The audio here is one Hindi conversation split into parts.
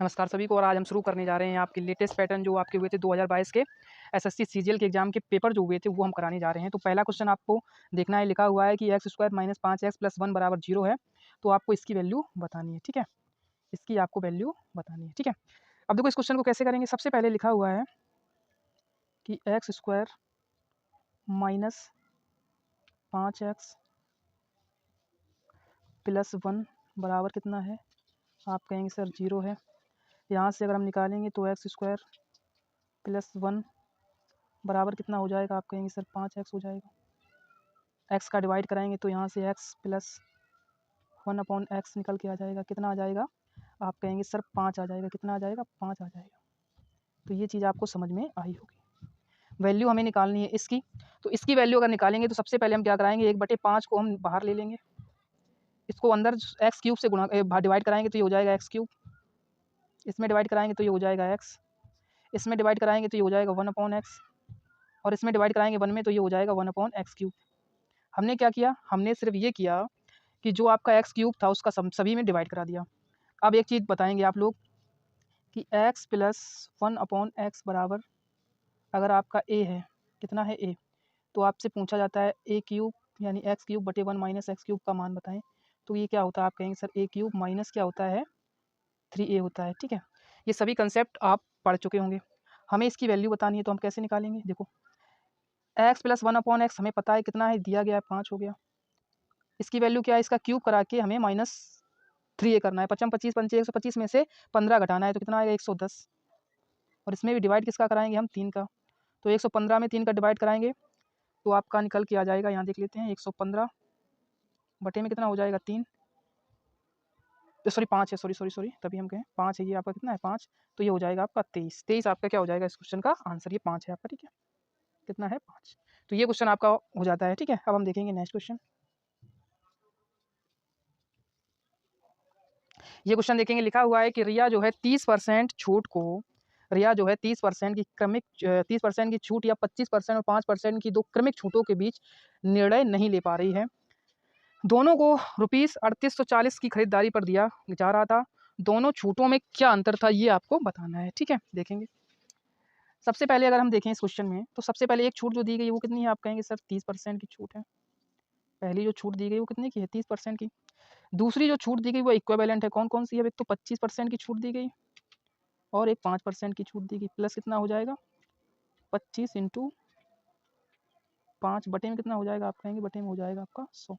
नमस्कार सभी को। और आज हम शुरू करने जा रहे हैं आपके लेटेस्ट पैटर्न जो आपके हुए थे 2022 के एसएससी सीजीएल के एग्जाम के पेपर जो हुए थे वो हम कराने जा रहे हैं। तो पहला क्वेश्चन आपको देखना है, लिखा हुआ है कि x square minus 5x plus 1 बराबर 0 है। तो आपको इसकी वैल्यू बतानी है, ठीक है। इसकी आपको वैल्यू बतानी है, ठीक है। अब देखो इस क्वेश्चन को कैसे करेंगे। सबसे पहले लिखा हुआ है कि x square minus 5x plus 1 बराबर कितना है। आप कहेंगे सर 0 है। यहाँ से अगर हम निकालेंगे तो एक्स स्क्वायर प्लस 1 बराबर कितना हो जाएगा। आप कहेंगे सर 5x हो जाएगा। x का डिवाइड कराएंगे तो यहाँ से x प्लस 1/x निकल के आ जाएगा। कितना आ जाएगा। आप कहेंगे सर 5 आ जाएगा। कितना आ जाएगा, 5 आ जाएगा। तो ये चीज़ आपको समझ में आई होगी। वैल्यू हमें निकालनी है इसकी। तो इसकी वैल्यू अगर निकालेंगे तो सबसे पहले हम क्या कराएंगे, 1/5 को हम बाहर ले लेंगे। इसको अंदर एक्स क्यूब से डिवाइड कराएंगे तो ये हो जाएगा एक्स क्यूब। इसमें डिवाइड कराएंगे तो ये हो जाएगा एक्स। इसमें डिवाइड कराएंगे तो ये हो जाएगा 1/x। और इसमें डिवाइड कराएंगे 1 में तो ये हो जाएगा 1/x क्यूब। हमने क्या किया, हमने सिर्फ ये किया कि जो आपका एक्स क्यूब था उसका सभी में डिवाइड करा दिया। अब एक चीज़ बताएंगे आप लोग कि x प्लस 1/x बराबर, अगर आपका a है, कितना है a, तो आपसे पूछा जाता है a क्यूब यानी x क्यूब बटे 1 माइनस एक्स क्यूब का मान बताएं। तो ये क्या होता है, आप कहेंगे सर a क्यूब माइनस क्या होता है 3a होता है, ठीक है। ये सभी कंसेप्ट आप पढ़ चुके होंगे। हमें इसकी वैल्यू बतानी है तो हम कैसे निकालेंगे। देखो x प्लस 1/x हमें पता है कितना है, दिया गया है 5 हो गया। इसकी वैल्यू क्या है, इसका क्यूब करा के हमें -3a करना है। 55 25 पंचे 125 में से 15 घटाना है तो कितना आएगा 110। और इसमें भी डिवाइड किसका कराएंगे हम, 3 का। तो 115 में 3 का डिवाइड कराएंगे तो आपका निकल के आ जाएगा, यहाँ देख लेते हैं, 115 बटे में कितना हो जाएगा 3, सॉरी 5 है, सॉरी तभी हम कहें 5 है। ये आपका कितना है 5, तो ये हो जाएगा आपका 23। 23 आपका क्या हो जाएगा इस क्वेश्चन का आंसर, ये 5 है आपका, ठीक है। कितना है 5। तो ये क्वेश्चन आपका हो जाता है, ठीक है। अब हम देखेंगे नेक्स्ट क्वेश्चन। ये क्वेश्चन देखेंगे, लिखा हुआ है कि रिया जो है 30% छूट को, रिया जो है 30% की क्रमिक 30% की छूट या 25% और 5% की दो क्रमिक छूटों के बीच निर्णय नहीं ले पा रही है। दोनों को ₹3840 की खरीदारी पर दिया जा रहा था। दोनों छूटों में क्या अंतर था, ये आपको बताना है, ठीक है। देखेंगे सबसे पहले अगर हम देखें इस क्वेश्चन में तो सबसे पहले एक छूट जो दी गई वो कितनी है। आप कहेंगे सर 30% की छूट है। पहली जो छूट दी गई वो कितने की है, 30% की। दूसरी जो छूट दी गई वो इक्विवेलेंट है। कौन कौन सी है, एक तो 25% की छूट दी गई और एक 5% की छूट दी गई। प्लस कितना हो जाएगा 25 इंटू 5 बटे में कितना हो जाएगा, आप कहेंगे बटे में हो जाएगा आपका 100।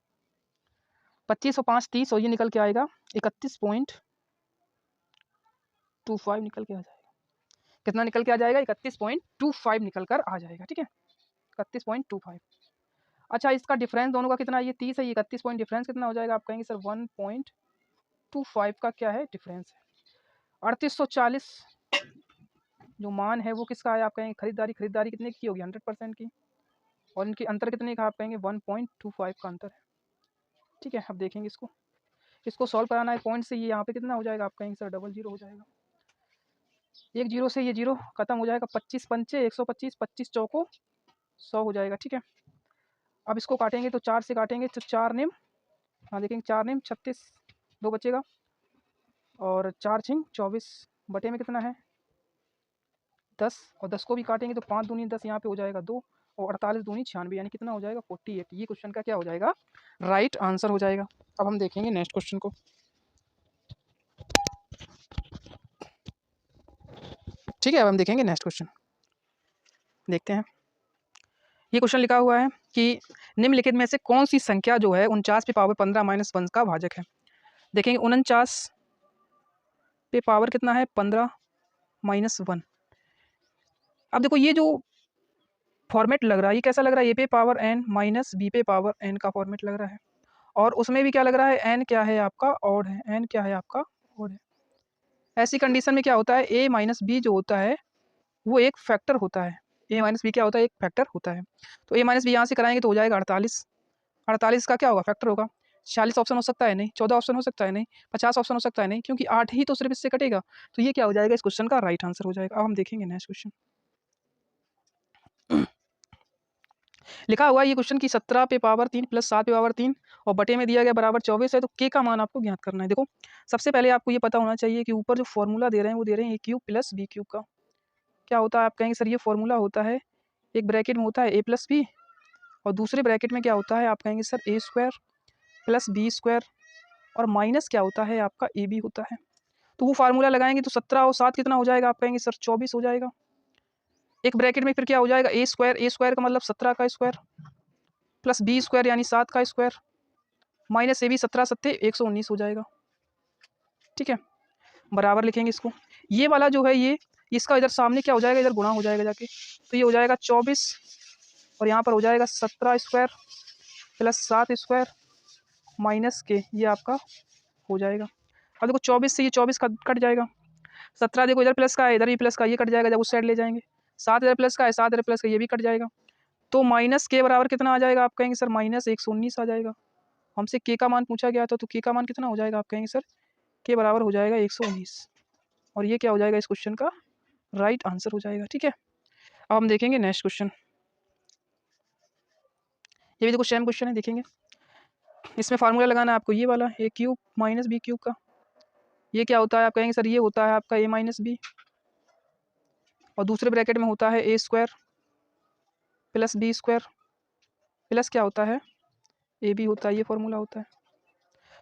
25 और 5 30 और ये निकल के आएगा 31.25 निकल के आ जाएगा। कितना निकल के आ जाएगा, 31.25 निकल कर आ जाएगा, ठीक है। 31.25। अच्छा इसका डिफरेंस दोनों का कितना है, ये 30 है, ये 31 पॉइंट, डिफरेंस कितना हो जाएगा। आप कहेंगे सर 1.25 का क्या है डिफरेंस है। 3840 जो मान है वो किसका है, आप कहेंगे खरीदारी। खरीदारी कितने की होगी, 100% की। और इनके अंतर कितने का, आप कहेंगे 1.25 का अंतर है, ठीक है। अब देखेंगे इसको, इसको सॉल्व कराना है पॉइंट से। ये यहाँ पे कितना हो जाएगा, आप कहेंगे सर 00 हो जाएगा। एक जीरो से ये जीरो खत्म हो जाएगा। 25 पंचे 125, 25 चौको 100 हो जाएगा, ठीक है। अब इसको काटेंगे तो 4 से काटेंगे तो 4 नेम, हाँ देखेंगे 4 नेम 36, 2 बचेगा। और 4 छिंग 24 बटे में कितना है 10। और 10 को भी काटेंगे तो 5 दूनी 10, यहाँ पे हो जाएगा 2। और 48 दूनी 96, यानी कितना हो जाएगा 48। ये क्वेश्चन का क्या हो जाएगा, राइट आंसर हो जाएगा। अब हम देखेंगे नेक्स्ट क्वेश्चन को, ठीक है। अब हम देखेंगे नेक्स्ट क्वेश्चन, देखते हैं। ये क्वेश्चन लिखा हुआ है कि निम्नलिखित में से कौन सी संख्या जो है 49 पे पावर 15 माइनस 1 का भाजक है। देखेंगे 49 पे पावर कितना है 15 माइनस 1। अब देखो ये जो फॉर्मेट लग रहा है ये कैसा लग रहा है, ए पे पावर एन माइनस बी पे पावर एन का फॉर्मेट लग रहा है। और उसमें भी क्या लग रहा है, एन क्या है आपका ऑड है, एन क्या है आपका ऑड है। ऐसी कंडीशन में क्या होता है, ए माइनस बी जो होता है वो एक फैक्टर होता है। ए माइनस बी क्या होता है, एक फैक्टर होता है। तो ए माइनस बी यहाँ से कराएंगे तो हो जाएगा 48। 48 का क्या होगा, फैक्टर होगा। 46 ऑप्शन हो सकता है नहीं, 14 ऑप्शन हो सकता है नहीं, 50 ऑप्शन हो सकता है नहीं, क्योंकि 8 ही तो सिर्फ इससे कटेगा। तो ये क्या हो जाएगा, इस क्वेश्चन का राइट आंसर हो जाएगा। अब हम देखेंगे नेक्स्ट क्वेश्चन। लिखा हुआ है ये क्वेश्चन की 17 पे पावर 3 प्लस 7 पे पावर 3 और बटे में दिया गया बराबर 24 है, तो के का मान आपको ज्ञात करना है। देखो सबसे पहले आपको ये पता होना चाहिए कि ऊपर जो फॉर्मूला दे रहे हैं वो दे रहे हैं ए क्यूब प्लस बी क्यूब का। क्या होता है आप कहेंगे सर ये फॉर्मूला होता है, एक ब्रैकेट में होता है ए प्लस बी और दूसरे ब्रैकेट में क्या होता है आप कहेंगे सर ए स्क्वायर प्लस बी स्क्वायर और माइनस क्या होता है आपका ए बी होता है। तो वो फार्मूला लगाएंगे तो 17 और 7 कितना हो जाएगा आप कहेंगे सर 24 हो जाएगा। एक ब्रैकेट में फिर क्या हो जाएगा ए स्क्वायर का मतलब 17 का स्क्वायर प्लस बी स्क्वायर यानी 7 का स्क्वायर माइनस ए बी 17 सत्ते 119 हो जाएगा। ठीक है, बराबर लिखेंगे इसको। ये वाला जो है ये इसका इधर सामने क्या हो जाएगा, इधर गुणा हो जाएगा जाके, तो ये हो जाएगा 24 और यहाँ पर हो जाएगा 17 स्क्वायर प्लस 7 स्क्वायर माइनस के, ये आपका हो जाएगा। अब देखो 24 से ये 24 कट जाएगा, 17 देखो इधर प्लस का है इधर भी प्लस का, ये कट जाएगा जब उस साइड ले जाएंगे, 7 इधर प्लस का है 7 इधर प्लस का, ये भी कट जाएगा। तो माइनस के बराबर कितना आ जाएगा आप कहेंगे सर माइनस 119 आ जाएगा। हमसे के का मान पूछा गया था तो के का मान कितना हो जाएगा आप कहेंगे सर के बराबर हो जाएगा 119 और ये क्या हो जाएगा इस क्वेश्चन का राइट आंसर हो जाएगा। ठीक है, अब हम देखेंगे नेक्स्ट क्वेश्चन। ये भी देखो सेम क्वेश्चन है, देखेंगे इसमें फार्मूला लगाना है आपको ये वाला ए क्यूब माइनस बी क्यूब का। ये क्या होता है आप कहेंगे सर ये होता है आपका ए माइनस बी और दूसरे ब्रैकेट में होता है A square plus B square plus क्या होता है ए बी होता है, ये फॉर्मूला होता है।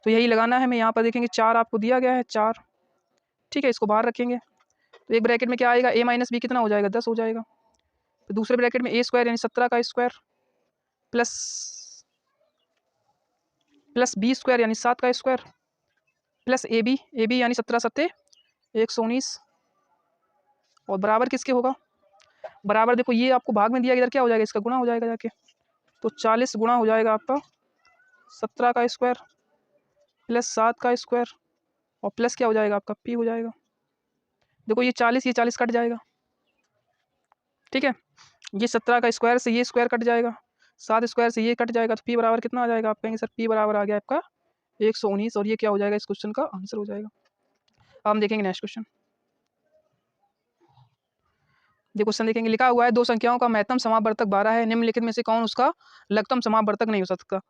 तो यही लगाना है। मैं यहाँ पर देखेंगे 4 आपको दिया गया है 4, ठीक है, इसको बाहर रखेंगे तो एक ब्रैकेट में क्या आएगा ए माइनस बी कितना हो जाएगा 10 हो जाएगा। तो दूसरे ब्रैकेट में ए स्क्वायर यानी 17 का स्क्वायर प्लस बी स्क्वायर यानी 7 का स्क्वायर प्लस ए बी यानी 17 सत्ते 119 और बराबर किसके होगा, बराबर देखो ये आपको भाग में दिया इधर क्या हो जाएगा इसका गुणा हो जाएगा जाके, तो 40 गुणा हो जाएगा आपका 17 का स्क्वायर प्लस 7 का स्क्वायर और प्लस क्या हो जाएगा आपका पी हो जाएगा। देखो ये 40 कट जाएगा, ठीक है, ये 17 का स्क्वायर से ये स्क्वायर कट जाएगा, 7 स्क्वायर से ये कट जाएगा, तो पी बराबर कितना आ जाएगा आप कहेंगे सर पी बराबर आ गया आपका 119 और ये क्या हो जाएगा इस क्वेश्चन का आंसर हो जाएगा। अब हम देखेंगे नेक्स्ट क्वेश्चन। ये क्वेश्चन देखेंगे, लिखा हुआ है दो संख्याओं का महत्तम समापवर्तक 12 है, निम्नलिखित में से कौन उसका लघुत्तम समापवर्तक नहीं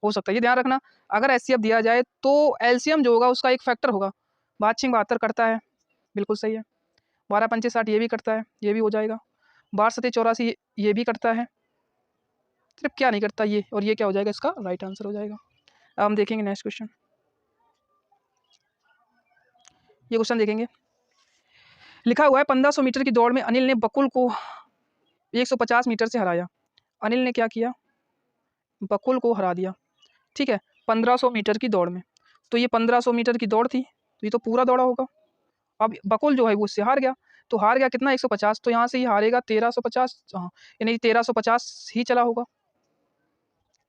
हो सकता। ये ध्यान रखना, अगर एचसीएफ दिया जाए तो एलसीएम जो होगा उसका एक फैक्टर होगा। 72 करता है, बिल्कुल सही है। 12 पंचे 60 ये भी करता है, ये भी हो जाएगा। 12 सत्ते 84 ये भी करता है, सिर्फ क्या नहीं करता ये, और ये क्या हो जाएगा इसका राइट आंसर हो जाएगा। अब हम देखेंगे नेक्स्ट क्वेश्चन। ये क्वेश्चन देखेंगे, लिखा हुआ है 1500 मीटर की दौड़ में अनिल ने बकुल को 150 मीटर से हराया। अनिल ने क्या किया, बकुल को हरा दिया, ठीक है, 1500 मीटर की दौड़ में। तो ये 1500 मीटर की दौड़ थी तो ये तो पूरा दौड़ा होगा। अब बकुल जो है वो उससे हार गया, तो हार गया कितना 150, तो यहाँ से ये हारेगा 1350, हाँ यानी 1350 ही चला होगा।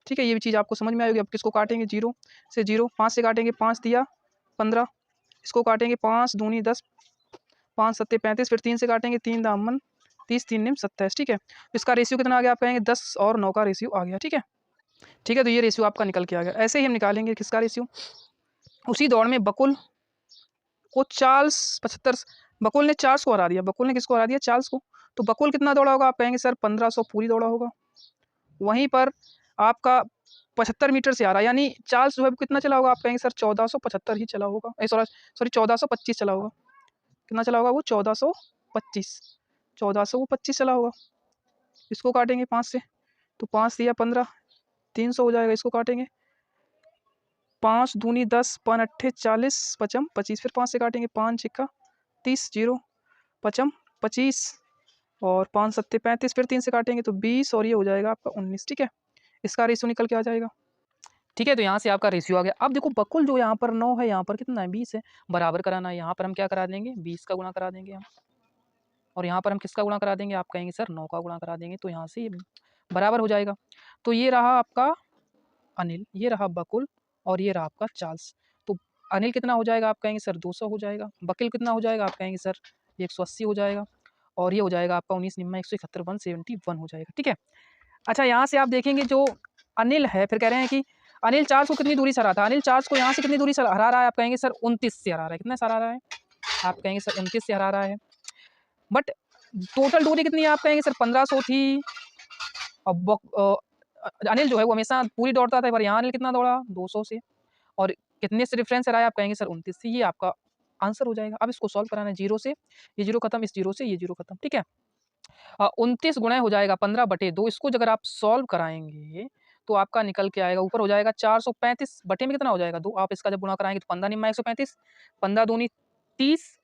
ठीक है, ये भी चीज़ आपको समझ में आएगी। अब किसको काटेंगे 0 से 0, 5 से काटेंगे 5 दिया 15, इसको काटेंगे 5 दूनी 10, 5 सत्ते 35, फिर 3 से काटेंगे 3 दामन 30, 3 निम 27, ठीक है। इसका रेशियो कितना आ गया आप कहेंगे 10 और 9 का रेशियो आ गया, ठीक है। ठीक है, तो ये रेशियो आपका निकल के आ गया। ऐसे ही हम निकालेंगे किसका रेशियो, उसी दौड़ में बकुल को चार्ल्स 75, बकुल ने चार्ल्स को हरा दिया, बकुल ने किसको हरा दिया चार्ल्स को, तो बकुल कितना दौड़ा होगा आप कहेंगे सर 1500 पूरी दौड़ा होगा। वहीं पर आपका 75 मीटर से आ रहा है, यानी चार्ल्स जो है कितना चला होगा आप कहेंगे सर 1475 ही चला होगा, सॉरी 1425 चला होगा। कितना चला होगा वो 1425 चला होगा। इसको काटेंगे 5 से, तो 5 दिया 15, 300 हो जाएगा। इसको काटेंगे 5 दूनी 10, 5 अट्ठे 40, 55 25, फिर 5 से काटेंगे 5 छिक्का 30, 0 55 25 और 5 सत्ते 35, फिर 3 से काटेंगे तो 20 और ये हो जाएगा आपका 19, ठीक है। इसका रेशियो निकल के आ जाएगा, ठीक है। तो यहाँ से आपका रेशियो आ गया। अब देखो बकुल जो यहाँ पर 9 है, यहाँ पर कितना है 20 है, बराबर कराना है। यहाँ पर हम क्या करा देंगे 20 का गुणा करा देंगे हम, और यहाँ पर हम किसका गुणा करा देंगे आप कहेंगे सर 9 का गुणा करा देंगे, तो यहाँ से बराबर हो जाएगा। तो ये रहा आपका अनिल, ये रहा बकुल और ये रहा आपका चार्ल्स। तो अनिल कितना हो जाएगा आप कहेंगे सर 200 हो जाएगा, बकुल कितना हो जाएगा आप कहेंगे सर 180 हो जाएगा, और ये हो जाएगा आपका 19 निम्मा 171 171 हो जाएगा, ठीक है। अच्छा, यहाँ से आप देखेंगे जो अनिल है, फिर कह रहे हैं कि अनिल चार्ल्स को कितनी दूरी से हरा था। अनिल चार्ल्स को यहाँ से कितनी दूरी से हरा रहा है आप कहेंगे सर 29 से हरा रहा है। कितना से हरा रहा है आप कहेंगे सर 29 से हरा रहा है, बट टोटल दूरी कितनी है आप कहेंगे सर 1500 थी। अब अनिल जो है वो हमेशा पूरी दौड़ता था, पर यहाँ अनिल कितना दौड़ा 200 से, और कितने से डिफरेंस रहा है आप कहेंगे सर 29 से। ये आपका आंसर हो जाएगा। अब इसको सॉल्व कराना है, 0 से ये 0 खत्म, इस 0 से ये 0 खत्म, ठीक है। 29 गुणा हो जाएगा 15/2, इसको अगर आप सॉल्व कराएंगे तो आपका निकल के आएगा, ऊपर हो जाएगा 435 बटे में कितना हो जाएगा 2, आप इसका जब गुणा कराएंगे तो 15 निम्मा 135, 15 दूनी 30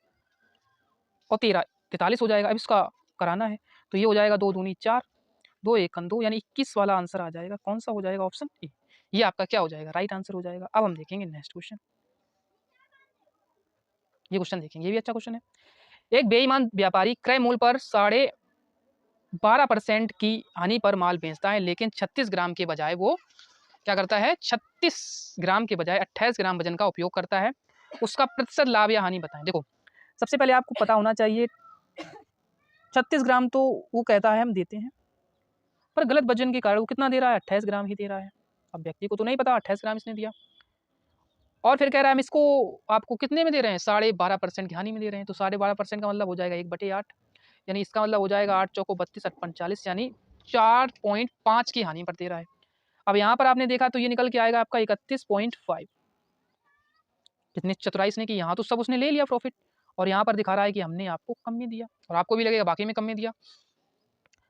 और 13 43 हो जाएगा। अब इसका कराना है तो ये हो जाएगा 2 दूनी 4, 2 1 2, यानी 21 वाला आंसर आ जाएगा। कौन सा हो जाएगा? Option A. ये आपका क्या हो जाएगा? राइट आंसर हो जाएगा। अब हम देखेंगे नेक्स्ट क्वेश्चन। ये क्वेश्चन देखेंगे, ये भी अच्छा क्वेश्चन है। एक बेईमान व्यापारी क्रय मूल्य पर 12.5% की हानि पर माल बेचता है, लेकिन 36 ग्राम के बजाय वो क्या करता है? 36 ग्राम के बजाय 28 ग्राम वजन का उपयोग करता है। उसका प्रतिशत लाभ या हानि बताएं। देखो, सबसे पहले आपको पता होना चाहिए 36 ग्राम तो वो कहता है हम देते हैं, पर गलत वजन के कारण वो कितना दे रहा है? 28 ग्राम ही दे रहा है। अब व्यक्ति को तो नहीं पता 28 ग्राम इसने दिया, और फिर कह रहा है हम इसको आपको कितने में दे रहे हैं? 12.5% की हानि में दे रहे हैं। तो 12.5% का मतलब हो जाएगा 1/8, यानी इसका मतलब हो जाएगा 8 चौको 32 8 45, यानी 4.5 की हानि पर दे रहा है। अब यहाँ पर आपने देखा तो ये निकल के आएगा आपका 31.5। कितनी चतुराई इसने की, यहाँ तो सब उसने ले लिया प्रॉफिट, और यहाँ पर दिखा रहा है कि हमने आपको कम में दिया, और आपको भी लगेगा बाकी में कम में दिया।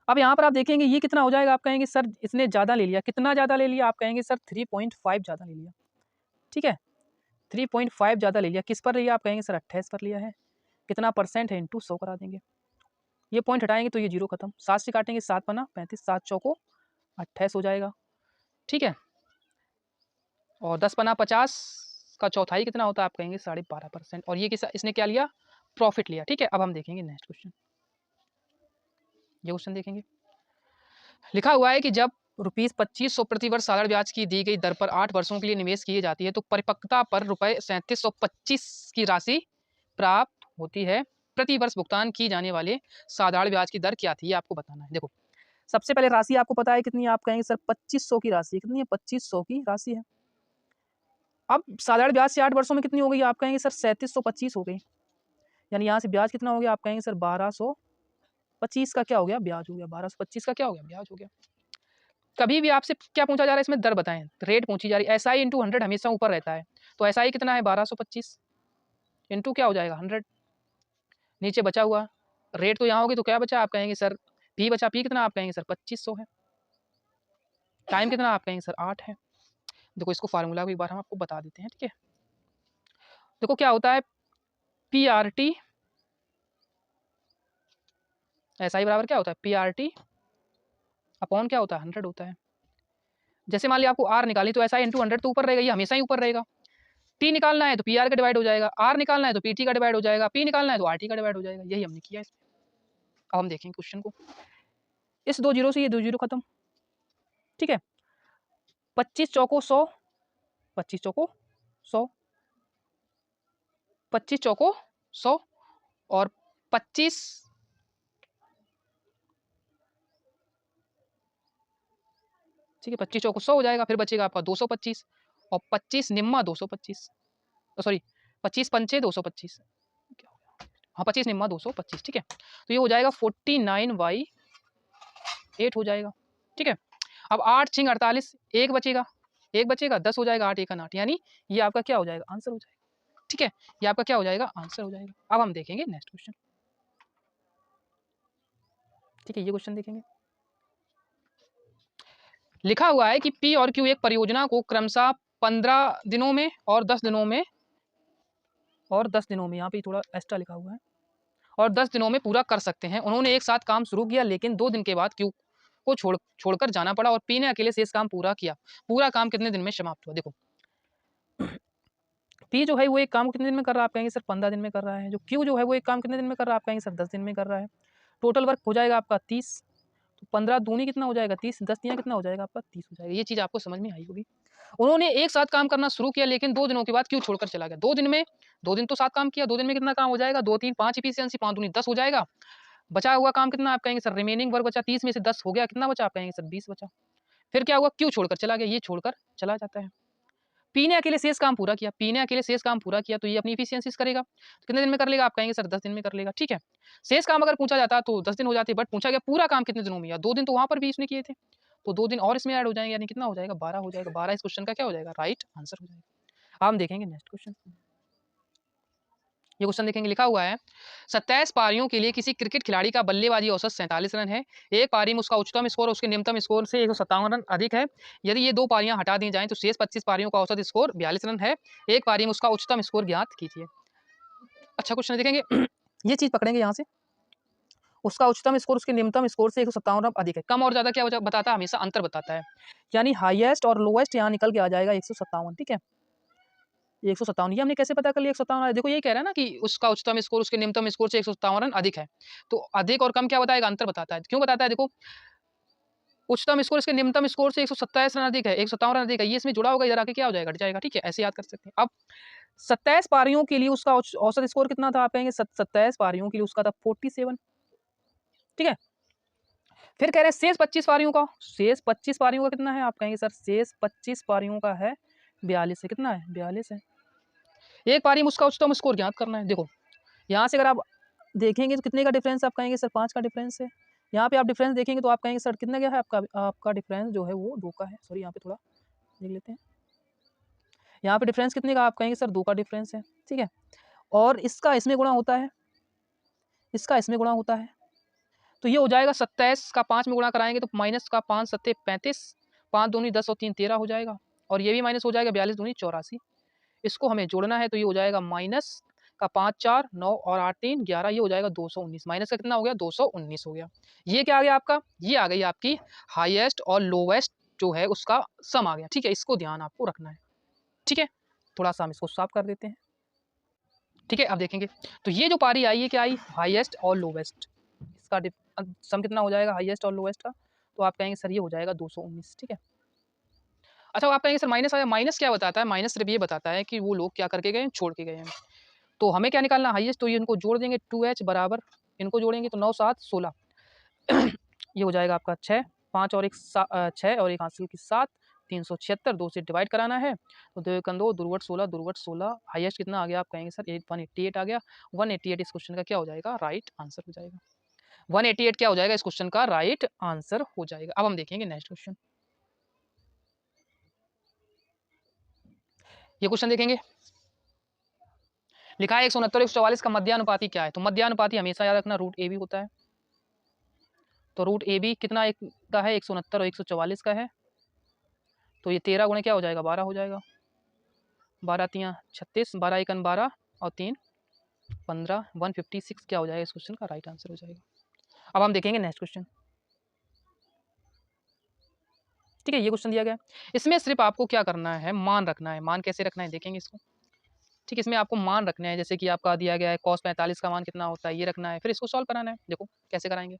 अब यहाँ पर आप देखेंगे ये कितना हो जाएगा, आप कहेंगे सर इसने ज़्यादा ले लिया। कितना ज़्यादा ले लिया? आप कहेंगे सर 3.5 ज़्यादा ले लिया, ठीक है। 3.5 ज़्यादा ले लिया। किस पर लिया? आप कहेंगे सर 28 पर लिया है। कितना परसेंट है? इंटू 100 करा देंगे। ये पॉइंट हटाएंगे तो ये 0 खत्म। 7 से काटेंगे 7 पना 35, 7 चौको 28 हो जाएगा, ठीक है। और 10 पना 50 का चौथाई कितना होता है? आप कहेंगे 12.5%। और ये किस इसने क्या लिया? प्रॉफिट लिया, ठीक है। अब हम देखेंगे नेक्स्ट क्वेश्चन। ये क्वेश्चन देखेंगे, लिखा हुआ है कि जब ₹2500 प्रति वर्ष साधारण ब्याज की दी गई दर पर 8 वर्षों के लिए निवेश किए जाती है तो परिपक्वता पर ₹3725 की राशि प्राप्त होती है। प्रति वर्ष भुगतान की जाने वाले साधारण ब्याज की दर क्या थी? ये आपको बताना है। देखो, सबसे पहले राशि आपको पता है कितनी है? आप कहेंगे सर 2500 की राशि। कितनी है? 2500 की राशि है। अब साधारण ब्याज से 8 वर्षों में कितनी हो गई? आप कहेंगे सर 3725 हो गई, यानी यहाँ से ब्याज कितना हो गया? आप कहेंगे सर 1225 का क्या हो गया? ब्याज हो गया। 1225 का क्या हो गया? ब्याज हो गया। कभी भी आपसे क्या पूछा जा रहा है? इसमें दर बताएं, रेट पूछी जा रही है। SI इंटू 100 हमेशा ऊपर रहता है, तो SI कितना है? 1225 इंटू क्या हो जाएगा? 100। नीचे बचा हुआ रेट तो यहाँ होगी, तो क्या बचा? आप कहेंगे सर P बचा। P कितना? आप कहेंगे सर 2500 है। टाइम कितना? आप कहेंगे सर 8 है। देखो, इसको फार्मूला को एक बार हम आपको बता देते हैं, ठीक है। देखो क्या होता है, PRT SI बराबर क्या होता है? PRT अपॉन क्या होता है? 100 होता है। जैसे मान लिया आपको R निकाली, तो SI इंटू 100 तो ऊपर रहेगा, ये हमेशा ही ऊपर रहेगा। T निकालना है तो PR का डिवाइड हो जाएगा, R निकालना है तो PT का डिवाइड हो जाएगा, P निकालना है तो RT का डिवाइड हो जाएगा। यही हमने किया इसमें। अब हम देखेंगे क्वेश्चन को। इस 2 जीरो से ये 2 जीरो खत्म, ठीक है। 25 चौको 100, 25 चौको 100, 25 चौको 100, और 25 ठीक है, 25 चौको 100 हो जाएगा। फिर बचेगा आपका 225, और 25 निम्मा 225, सॉरी 25 पंचे 225, हाँ 25 निम्मा 225, ठीक है। तो ये हो जाएगा 49/8 हो जाएगा, ठीक है। अब 8 छिंग 48, एक बचेगा, 10 हो जाएगा, 8 1 8, यानी ये आपका क्या हो जाएगा? आंसर हो जाएगा, ठीक है। ये आपका क्या हो जाएगा? आंसर हो जाएगा। अब हम देखेंगे नेक्स्ट क्वेश्चन, ठीक है। ये क्वेश्चन देखेंगे, लिखा हुआ है कि P और Q एक परियोजना को क्रमशः 15 दिनों में और 10 दिनों में, यहाँ पे थोड़ा एक्स्ट्रा लिखा हुआ है, और 10 दिनों में पूरा कर सकते हैं। उन्होंने एक साथ काम शुरू किया, लेकिन 2 दिन के बाद Q को छोड़कर जाना पड़ा, और P ने अकेले शेष काम पूरा किया। पूरा काम कितने दिन में समाप्त हुआ? देखो, P जो है वो एक काम कितने दिन में कर रहा है? आप कहेंगे सर 15 दिन में कर रहा है। जो Q जो है वो एक काम कितने दिन में कर रहा है? आप कहेंगे सर 10 दिन में कर रहा है। टोटल वर्क हो जाएगा आपका 30, तो 15 दूनी कितना हो जाएगा? 30, 10 दिया कितना हो जाएगा आपका? 30 हो जाएगा। ये चीज़ आपको समझ में आई होगी। उन्होंने एक साथ काम करना शुरू किया, लेकिन 2 दिनों के बाद Q छोड़कर चला गया। 2 दिन में, 2 दिन तो साथ काम किया, 2 दिन में कितना काम हो जाएगा? 2 3 5 इफिशिएंसी, 5 दूनी 10 हो जाएगा। बचा हुआ काम कितना? आप कहेंगे सर रिमेनिंग वर्क बचा 30 में से 10 हो गया, कितना बचा? आप कहेंगे सर 20 बचा। फिर क्या हुआ? Q छोड़कर चला गया, ये छोड़कर चला जाता है। P ने अकेले शेष काम पूरा किया, P ने अकेले शेष काम पूरा किया, तो ये अपनी इफिशिएंसीज करेगा। तो कितने दिन में कर लेगा? आप कहेंगे सर 10 दिन में कर लेगा, ठीक है। शेष काम अगर पूछा जाता तो 10 दिन हो जाते, बट पूछा गया पूरा काम कितने दिनों में? या 2 दिन तो वहां पर भी इसने किए थे, तो 2 दिन और इसमें ऐड हो जाएंगे, यानी कितना हो जाएगा 12 हो जाएगा। 12 इस क्वेश्चन का क्या हो जाएगा राइट आंसर हो जाएगा। अब हम देखेंगे नेक्स्ट क्वेश्चन। ये क्वेश्चन देखेंगे, लिखा हुआ है 27 पारियों के लिए किसी क्रिकेट खिलाड़ी का बल्लेबाजी औसत 47 रन है। एक पारी में उसका उच्चतम स्कोर उसके निम्नतम स्कोर से 157 रन अधिक है। यदि ये 2 पारियां हटा दी जाएं तो शेष 25 पारियों का औसत स्कोर 42 रन है। एक पारी में उसका उच्चतम स्कोर ज्ञात कीजिए। अच्छा क्वेश्चन देखेंगे ये चीज पकड़ेंगे यहाँ से, उसका उच्चतम स्कोर उसके निम्नतम स्कोर से 157 रन अधिक है। कम और ज्यादा क्या बताता है, हमेशा अंतर बताता है, यानी हाईएस्ट और लोएस्ट यहाँ निकल के आ जाएगा 157। ठीक है, 157 ये हमने कैसे पता कर लिया 157? देखो यही कह रहा है ना कि उसका उच्चतम स्कोर उसके निम्नतम स्कोर से 157 रन अधिक है। तो अधिक और कम क्या बताएगा, अंतर बताता है। क्यों बताता है, देखो उच्चतम स्कोर इसके निम्नतम स्कोर से 127 रन अधिक है, 157 रन अधिक है, ये इसमें जुड़ा होगा, इधर आके क्या हो जाएगा, घट जाएगा। ठीक है, ऐसे याद कर सकते हैं। अब 27 पारियों के लिए उसका औसत स्कोर कितना था, आप कहेंगे 27 पारियों के लिए उसका था 47। ठीक है, फिर कह रहे हैं शेष 25 पारियों का, शेष 25 पारियों का कितना है, आप कहेंगे सर शेष 25 पारियों का है 42 है। कितना है, 42 है। एक पारी में उसका उच्चतम स्कोर ज्ञात करना है। देखो यहाँ से अगर आप देखेंगे तो कितने का डिफरेंस, आप कहेंगे सर 5 का डिफरेंस है। यहाँ पे आप डिफरेंस देखेंगे तो आप कहेंगे सर कितने का है, आपका डिफरेंस जो है वो 2 का है। सॉरी यहाँ पे थोड़ा देख लेते हैं, यहाँ पे डिफरेंस कितने का, आप कहेंगे सर 2 का डिफरेंस है। ठीक है, और इसका इसमें गुणा होता है, इसका इसमें गुणा होता है, तो ये हो जाएगा 27 का 5 में गुणा कराएंगे तो माइनस का 5 सत्ते 35, 5 दूनी 10 और 3 13 हो जाएगा, और ये भी माइनस हो जाएगा 42 दूनी 84। इसको हमें जोड़ना है तो ये हो जाएगा माइनस का 5 4 9 और 8 3 11, ये हो जाएगा 219। माइनस का कितना हो गया, 219 हो गया। ये क्या आ गया आपका, ये आ गई आपकी हाईएस्ट और लोवेस्ट जो है उसका सम आ गया। ठीक है, इसको ध्यान आपको रखना है। ठीक है, थोड़ा सा हम इसको साफ कर देते हैं। ठीक है, अब देखेंगे तो ये जो पारी आई है क्या आई, हाईएस्ट और लोवेस्ट, इसका सम कितना हो जाएगा हाईएस्ट और लोवेस्ट का, तो आप कहेंगे सर ये हो जाएगा 219। ठीक है, अच्छा आप कहेंगे सर माइनस आया, माइनस क्या बताता है, माइनस सिर्फ ये बताता है कि वो लोग क्या करके गए हैं, छोड़ के गए हैं। तो हमें क्या निकालना हाईएस्ट, तो ये इनको जोड़ देंगे 2h बराबर, इनको जोड़ेंगे तो 9 7 16 ये हो जाएगा आपका 6 5 और 1 6 और 1 हासिल की 7 376, 2 से डिवाइड कराना है तो 2 1 2 दुर्वट 16 दुर्वट 16, हाईएस्ट कितना आ गया, आप कहेंगे सर 188 आ गया। 188 इस क्वेश्चन का क्या हो जाएगा, राइट आंसर हो जाएगा। 188 क्या हो जाएगा, इस क्वेश्चन का राइट आंसर हो जाएगा। अब हम देखेंगे नेक्स्ट क्वेश्चन। ये क्वेश्चन देखेंगे, लिखा है 169 144 का मध्यानुपाती क्या है। तो मध्यानुपाती हमेशा याद रखना रूट ए बी होता है। तो रूट ए बी कितना एक का है, 169 और 144 का है, तो ये 13 गुणे क्या हो जाएगा, 12 हो जाएगा। 12 तियाँ 36, 12 एकन 12 और 3 15, 156 क्या हो जाएगा, इस क्वेश्चन का राइट आंसर हो जाएगा। अब हम देखेंगे नेक्स्ट क्वेश्चन। ठीक है, ये क्वेश्चन दिया गया, इसमें सिर्फ आपको क्या करना है, मान रखना है। मान कैसे रखना है देखेंगे इसको। ठीक है, इसमें आपको मान रखना है, जैसे कि आपका दिया गया है cos 45 का मान कितना होता है, ये रखना है, फिर इसको सॉल्व कराना है। देखो कैसे कराएंगे,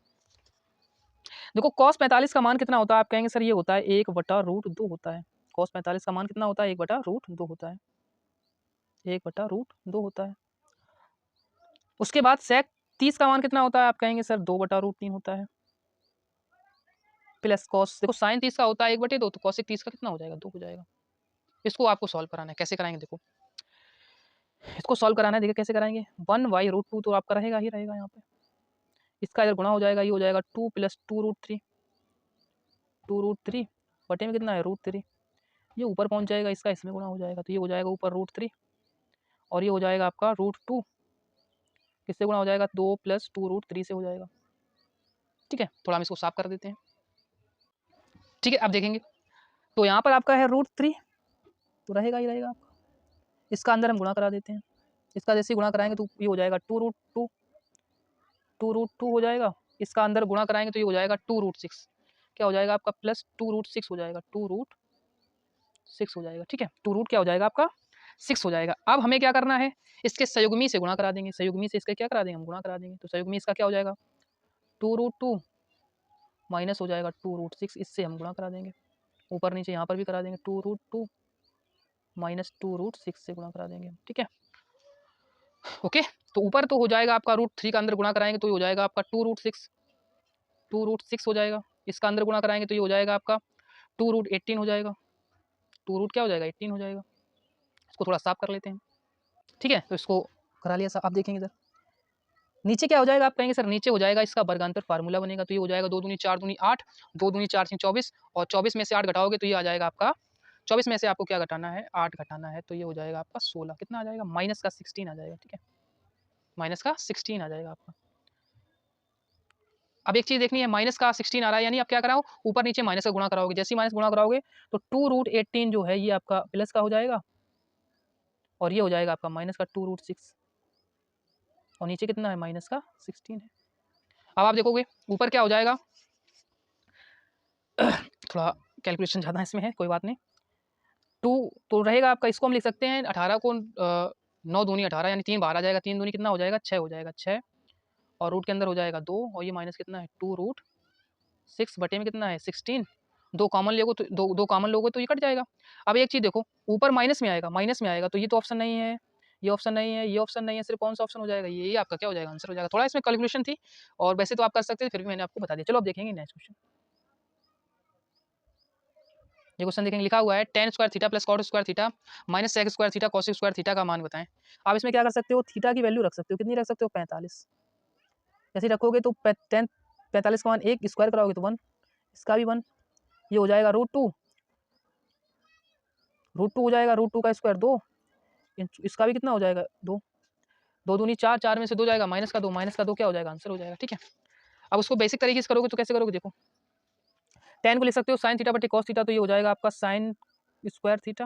देखो cos 45 का मान कितना होता है, आप कहेंगे सर ये होता है 1/√2 होता है। cos 45 का मान कितना होता है, 1/√2 होता है, 1/√2 होता है। उसके बाद sec 30 का मान कितना होता है, आप कहेंगे सर 2/√3 होता है, प्लस cos, देखो sin 30 का होता है 1/2, तो cos 30 का कितना हो जाएगा, 2 हो जाएगा। इसको आपको सॉल्व कराना है, कैसे कराएंगे देखो, इसको सॉल्व कराना है, देखिए कैसे कराएंगे। 1/√2 तो आपका रहेगा ही रहेगा यहाँ पे, इसका इधर गुणा हो जाएगा, ये हो जाएगा 2 + 2√3, 2√3 बटे में कितना है √3, ये ऊपर पहुंच जाएगा, इसका इसमें गुणा हो जाएगा, तो ये हो जाएगा ऊपर √3 और ये हो जाएगा आपका √2, किससे गुणा हो जाएगा, 2 + 2√3 से हो जाएगा। ठीक है, थोड़ा हम इसको साफ कर देते हैं। ठीक है, अब देखेंगे तो यहाँ पर आपका है √3 तो रहेगा ही रहेगा आपका, इसका अंदर हम गुणा करा देते हैं, इसका जैसे गुणा कराएंगे तो ये हो जाएगा 2√2, 2√2 हो जाएगा, इसका अंदर गुणा कराएंगे तो ये हो जाएगा 2√6, क्या हो जाएगा आपका प्लस 2√6 हो जाएगा, 2√6 हो जाएगा। ठीक है, 2 क्या हो जाएगा आपका 6 हो जाएगा। अब हमें क्या करना है, इसके संयुग्मी से गुणा करा देंगे, संयुग्मी से इसका क्या करा देंगे, हम गुणा करा देंगे, तो संयुग्मी इसका क्या हो जाएगा 2√2 माइनस हो जाएगा 2√6, इससे हम गुणा करा देंगे, ऊपर नीचे यहाँ पर भी करा देंगे, 2√2 माइनस 2√6 से गुणा करा देंगे। ठीक है, ओके, तो ऊपर तो हो जाएगा आपका √3 का अंदर गुणा कराएंगे तो ये हो जाएगा आपका 2√6, 2√6 हो जाएगा, इसका अंदर गुणा कराएंगे तो ये हो जाएगा आपका 2√18 हो जाएगा, 2 क्या हो जाएगा 18 हो जाएगा। इसको थोड़ा साफ कर लेते हैं। ठीक है, तो इसको करा लिया साफ, आप देखेंगे इधर नीचे क्या हो जाएगा आप कहेंगे सर नीचे हो जाएगा इसका वर्गांतर फार्मूला बनेगा, तो ये हो जाएगा 2 दूनी 4 दूनी 8, 2 दूनी 4 तीन 24 और 24 में से 8 घटाओगे तो ये आ जाएगा आपका 24 में से आपको क्या घटाना है 8 घटाना है, तो ये हो जाएगा आपका 16 कितना आ जाएगा माइनस का 16 आ जाएगा। ठीक है, माइनस का 16 आ जाएगा आपका। अब एक चीज देखनी है, माइनस का 16 आ रहा है यानी आप क्या कराओ ऊपर नीचे माइनस का गुणा कराओगे, जैसे ही माइनस गुणा कराओगे तो 2√18 जो है ये आपका प्लस का हो जाएगा और ये हो जाएगा आपका माइनस का 2√6 और नीचे कितना है माइनस का 16 है। अब आप देखोगे ऊपर क्या हो जाएगा थोड़ा कैलकुलेशन ज़्यादा इसमें है, कोई बात नहीं। 2 तो रहेगा आपका, इसको हम लिख सकते हैं 18 को 9 दूनी 18 यानी 3 बाहर आ जाएगा, 3 दूनी कितना हो जाएगा 6 हो जाएगा 6 और रूट के अंदर हो जाएगा 2 और ये माइनस कितना है 2√6 बटे में कितना है 16, 2 कॉमन लोगे तो 2 कॉमन लोगे तो ये कट जाएगा। अब एक चीज़ देखो ऊपर माइनस में आएगा, माइनस में आएगा तो ये तो ऑप्शन नहीं है, ये ऑप्शन नहीं है, ये ऑप्शन नहीं है, सिर्फ कौन सा ऑप्शन हो जाएगा ये आपका क्या हो जाएगा आंसर हो जाएगा। थोड़ा इसमें कैलकुलेशन थी और वैसे तो आप कर सकते थे फिर भी मैंने आपको बता दिया। चलो अब देखेंगे नेक्स्ट क्वेश्चन। ये क्वेश्चन देखेंगे लिखा हुआ है tan square theta plus cot square theta minus sec square theta cos square theta का मान बताएं। आप इसमें क्या कर सकते हो थीटा की वैल्यू रख सकते हो, कितनी रख सकते हो 45, जैसे रखोगे तो 45 का मान 1 स्क्वायर कराओगे तो 1, इसका भी 1, ये हो जाएगा √2 हो जाएगा √2 का स्क्वायर 2, इसका भी कितना हो जाएगा 2, 2 दूनी 4, 4 में से 2 जाएगा माइनस का 2 क्या हो जाएगा आंसर हो जाएगा। ठीक है, अब उसको बेसिक तरीके से करोगे तो कैसे करोगे देखो, tan को लिख सकते हो sin थीटा बटे cos थीटा, तो ये हो जाएगा आपका sin स्क्वायर थीटा,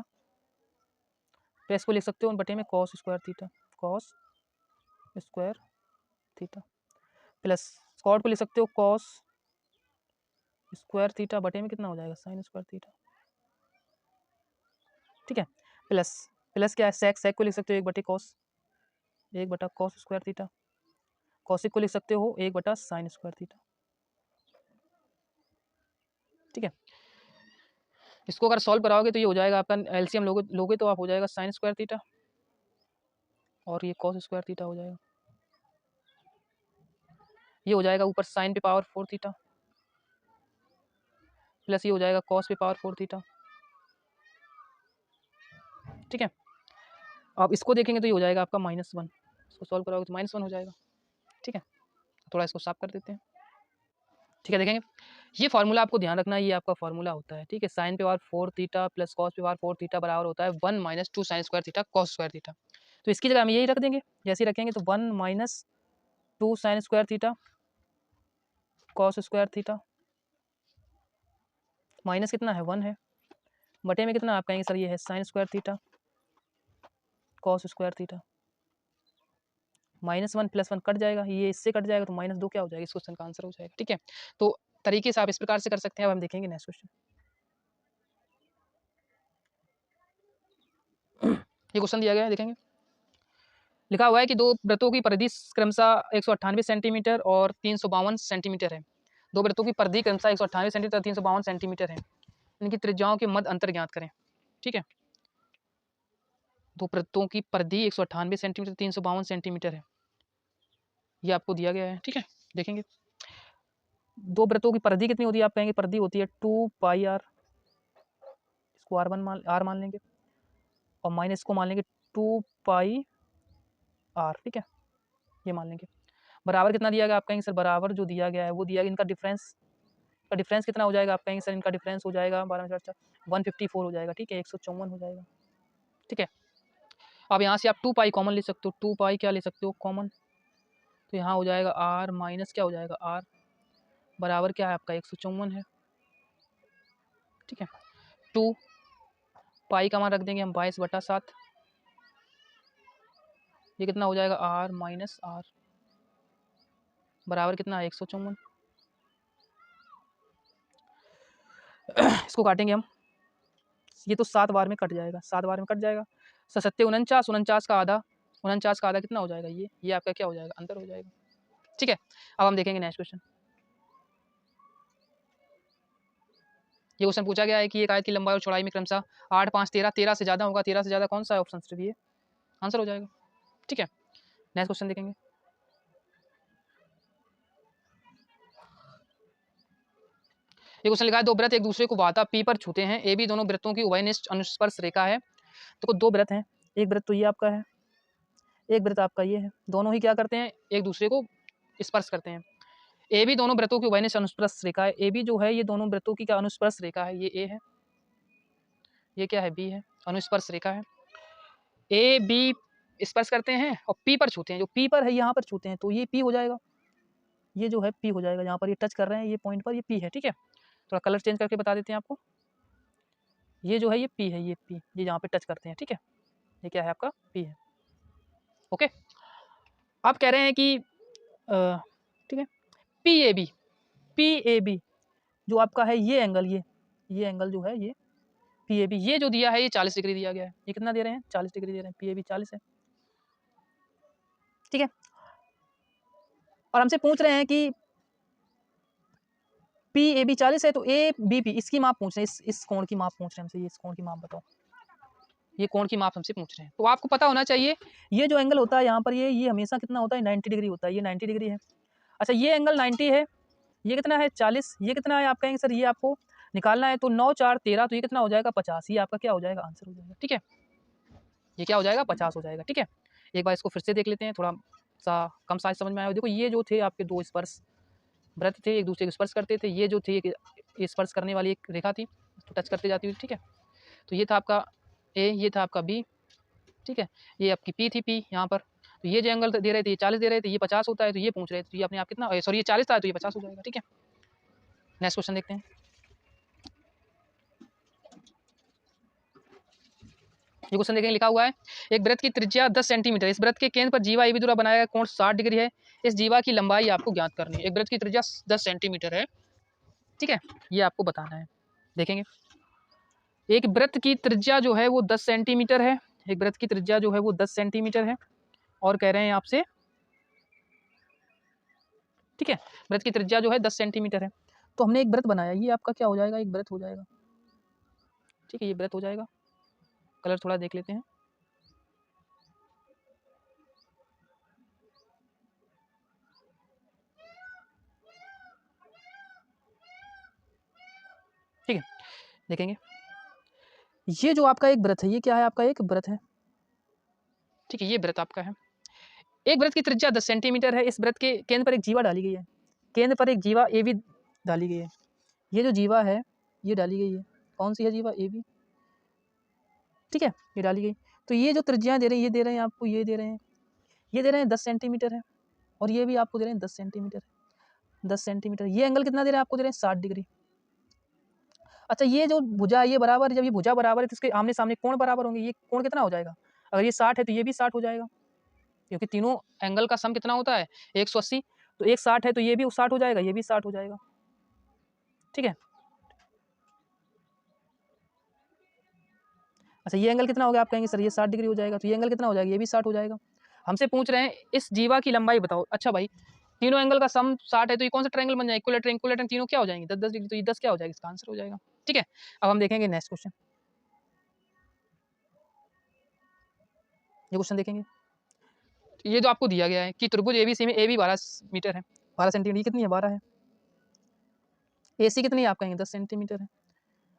प्लस को लिख सकते हो बटे में cos square theta plus cot को लिख सकते हो cos स्क्वायर थीटा बटे में कितना हो जाएगा sin स्क्वायर थीटा। ठीक है, प्लस क्या है sec को लिख सकते हो 1 बटे cos 1 बटा cos स्क्वायर थीटा, cosic को लिख सकते हो 1 बटा sin स्क्वायर थीटा। ठीक है, इसको अगर सॉल्व कराओगे तो ये हो जाएगा आपका एलसीएम लोगे तो आप हो जाएगा sin स्क्वायर थीटा और ये cos स्क्वायर थीटा हो जाएगा, ये हो जाएगा ऊपर sin पे पावर 4 थीटा प्लस ये हो जाएगा cos पे पावर 4 थीटा। ठीक है, अब इसको देखेंगे तो ये हो जाएगा आपका -1, इसको सॉल्व कराओगे तो -1 हो जाएगा। ठीक है, थोड़ा इसको साफ कर देते हैं। ठीक है, देखेंगे ये फार्मूला आपको ध्यान रखना है, ये आपका फार्मूला होता है। ठीक है, sin पे पावर 4 थीटा प्लस cos पे पावर 4 थीटा बराबर होता है 1 - 2 sin square theta cos square theta. तो इसकी जगह हम यही रख देंगे, जैसे ही रखेंगे तो 1 - 2 sin square theta cos square theta minus कितना है 1 है बटे में कितना आप कहेंगे सर ये है sin square theta cos square theta, -1 + 1 cut जाएगा, ये इससे कट जाएगा तो -2 क्या हो जाएगा इस क्वेश्चन का आंसर हो जाएगा। ठीक है, तो तरीके से आप इस प्रकार से कर सकते हैं। अब हम देखेंगे नेक्स्ट क्वेश्चन। ये क्वेश्चन दिया गया है, देखेंगे लिखा हुआ है कि दो वृत्तों की परिधि क्रमशः 198 सेंटीमीटर और 352 सेंटीमीटर है। दो वृत्तों की परिधि क्रमशः 198 सेंटीमीटर और 352 सेंटीमीटर है, इनकी त्रिज्याओं के मध्य अंतर ज्ञात करें। ठीक है, दो वृत्तों की परिधि 198 सेंटीमीटर 352 सेंटीमीटर है, ये आपको दिया गया है। ठीक है, देखेंगे दो वृत्तों की परिधि कितनी होती है, आप कहेंगे परिधि होती है 2πr, इसको r मान लेंगे और माइनस को मान लेंगे 2πr। ठीक है, ये मान लेंगे बराबर कितना दिया गया, आप कहेंगे सर बराबर जो दिया गया है वो दिया गया, इनका डिफरेंस कितना हो जाएगा, आप कहेंगे सर इनका डिफरेंस हो जाएगा 154 हो जाएगा। ठीक है, 154 हो जाएगा। ठीक है, अब यहाँ से आप 2π कॉमन ले सकते हो, 2π क्या ले सकते हो कॉमन, तो यहाँ हो जाएगा r माइनस क्या हो जाएगा r बराबर क्या है आपका 154 है। ठीक है, 2π का मान रख देंगे हम 22/7, ये कितना हो जाएगा r माइनस r बराबर कितना है 154। इसको काटेंगे हम, ये तो 7 बार में कट जाएगा, 7 बार में कट जाएगा, 7 49 का आधा, 49 का आधा कितना हो जाएगा ये आपका क्या हो जाएगा अंतर हो जाएगा। ठीक है, अब हम देखेंगे नेक्स्ट क्वेश्चन। ये क्वेश्चन पूछा गया है कि एक आयत की लंबाई और चौड़ाई में क्रमशः 8 5 13 13 से ज़्यादा होगा, 13 से ज़्यादा कौन सा है ऑप्शन सिर्फ ये आंसर हो जाएगा। ठीक है, नेक्स्ट क्वेश्चन देखेंगे। ये क्वेश्चन लिखा है दो वृत्त एक दूसरे को बाधा P पर छूते हैं, ए बी दोनों वृत्तों की उभयनिष्ठ अनुस्पर्श रेखा है। तो दो वृत्त हैं, एक वृत्त तो ये आपका है, एक वृत्त आपका ये है, दोनों ही क्या करते हैं, एक दूसरे को स्पर्श करते हैं। ए बी दोनों वृत्तों की उभयनिष्ठ अनुस्पर्श रेखा है। ए बी जो है ये दोनों वृत्तों की क्या अनुस्पर्श रेखा है, ये ए है, ये क्या है, बी है, अनुस्पर्श रेखा है। ए बी स्पर्श करते हैं और पी पर छूते हैं, जो पी पर है यहाँ पर छूते हैं, तो ये पी हो जाएगा, ये जो है पी हो जाएगा, यहाँ पर ये टच कर रहे हैं ये पॉइंट पर, ये पी है। ठीक है, थोड़ा कलर चेंज करके बता देते हैं आपको, ये जो है ये पी है, ये पी, ये यहाँ पे टच करते हैं। ठीक है, ये क्या है आपका पी है। ओके, अब कह रहे हैं कि ठीक है, पी ए बी जो आपका है ये एंगल, ये एंगल जो है ये पी ए बी, ये जो दिया है ये 40 डिग्री दिया गया है। ये कितना दे रहे हैं, 40 डिग्री दे रहे हैं, पी ए बी 40 है। ठीक है, और हमसे पूछ रहे हैं कि पी ए बी 40 है, तो ए बी पी इसकी माप पूछ रहे हैं, इस कोण की माप पूछ रहे हैं हमसे, इस कोण की माप बताओ, ये कोण की माप हमसे पूछ रहे हैं। तो आपको पता होना चाहिए ये जो एंगल होता है यहाँ पर ये हमेशा कितना होता है, 90 डिग्री होता है, ये 90 डिग्री है। अच्छा, ये एंगल 90 है, ये कितना है 40, ये कितना है आप कहेंगे सर ये आपको निकालना है, तो 9 4 13, तो ये कितना हो जाएगा 50, ये आपका क्या हो जाएगा, आंसर हो जाएगा। ठीक है, ये क्या हो जाएगा, 50 हो जाएगा। ठीक है, एक बार इसको फिर से देख लेते हैं, थोड़ा सा कम साइज समझ में आया। देखो ये जो थे आपके दो स्पर्श वृत्त थे, एक दूसरे को स्पर्श करते थे, ये जो थे एक स्पर्श करने वाली एक रेखा थी, तो टच करते जाती हुई। ठीक है, तो ये था आपका ए, ये था आपका बी। ठीक है, ये आपकी पी थी, पी यहाँ पर, तो ये जो एंगल दे रहे थे ये 40 दे रहे थे, ये 50 होता है, तो ये पूछ रहे थे, तो ये अपने आप कितना, सॉरी ये 40 था तो ये 50 हो जाएगा। ठीक है, नेक्स्ट क्वेश्चन देखते हैं। ये क्वेश्चन देखेंगे, लिखा हुआ है एक वृत्त की त्रिज्या 10 सेंटीमीटर, इस वृत्त के केंद्र पर जीवा एबी द्वारा बनाया गया कोण 60 डिग्री है, इस जीवा की लंबाई आपको ज्ञात करनी है। एक वृत्त की त्रिज्या 10 सेंटीमीटर है। ठीक है, ये आपको बताना है। देखेंगे, एक वृत्त की त्रिज्या जो है वो 10 सेंटीमीटर है, एक वृत्त की त्रिज्या जो है वो 10 सेंटीमीटर है, और कह रहे हैं आपसे, ठीक है, वृत्त की त्रिज्या जो है 10 सेंटीमीटर है, तो हमने एक वृत्त बनाया, ये आपका क्या हो जाएगा, एक वृत्त हो जाएगा। ठीक है, ये वृत्त हो जाएगा, कलर थोड़ा देख लेते हैं। ठीक है, देखेंगे, ये जो आपका एक वृत्त है, ये क्या है आपका एक वृत्त है। ठीक है, ये वृत्त आपका है, एक वृत्त की त्रिज्या 10 सेंटीमीटर है, इस वृत्त के केंद्र पर एक जीवा डाली गई है, केंद्र पर एक जीवा ए बी डाली गई है, ये जो जीवा है ये डाली गई है, कौन सी है जीवा, ए बी। ठीक है, ये डाली गई, तो ये जो त्रिज्या दे रहे हैं, ये दे रहे हैं आपको, ये दे रहे हैं, ये दे रहे हैं 10 सेंटीमीटर है, और ये भी आपको दे रहे हैं 10 सेंटीमीटर, 10 सेंटीमीटर। ये एंगल कितना दे रहे हैं आपको, दे रहे हैं 60 डिग्री। अच्छा, ये जो भुजा ये बराबर, जब ये भुजा बराबर है तो इसके आमने सामने कोण बराबर होंगे, ये कोण कितना हो जाएगा, अगर ये 60 है तो ये भी 60 हो जाएगा, क्योंकि तीनों एंगल का सम कितना होता है 180, तो एक 60 है तो ये भी 60 हो जाएगा, ये भी 60 हो जाएगा। ठीक है, अच्छा ये एंगल कितना हो गया, आप कहेंगे सर ये 60 डिग्री हो जाएगा, तो ये एंगल कितना हो जाएगा, ये भी 60 हो जाएगा। हमसे पूछ रहे हैं इस जीवा की लंबाई बताओ। अच्छा भाई, तीनों एंगल का सम 60 है, तो ये कौन सा ट्रायंगल बन जाएगा, इक्विलेटरल, इक्विलेटरल तीनों क्या हो जाएंगे 10 10 डिग्री, तो ये 10 क्या हो जाएगा, इसका आंसर हो जाएगा। ठीक है, अब हम देखेंगे नेक्स्ट क्वेश्चन, ये क्वेश्चन देखेंगे, ये जो आपको दिया गया है कि त्रिभुज एबीसी में ए बी 12 मीटर है, 12 सेंटीमीटर, ये कितनी है 12 है, ए सी कितनी है आप कहेंगे 10 सेंटीमीटर है,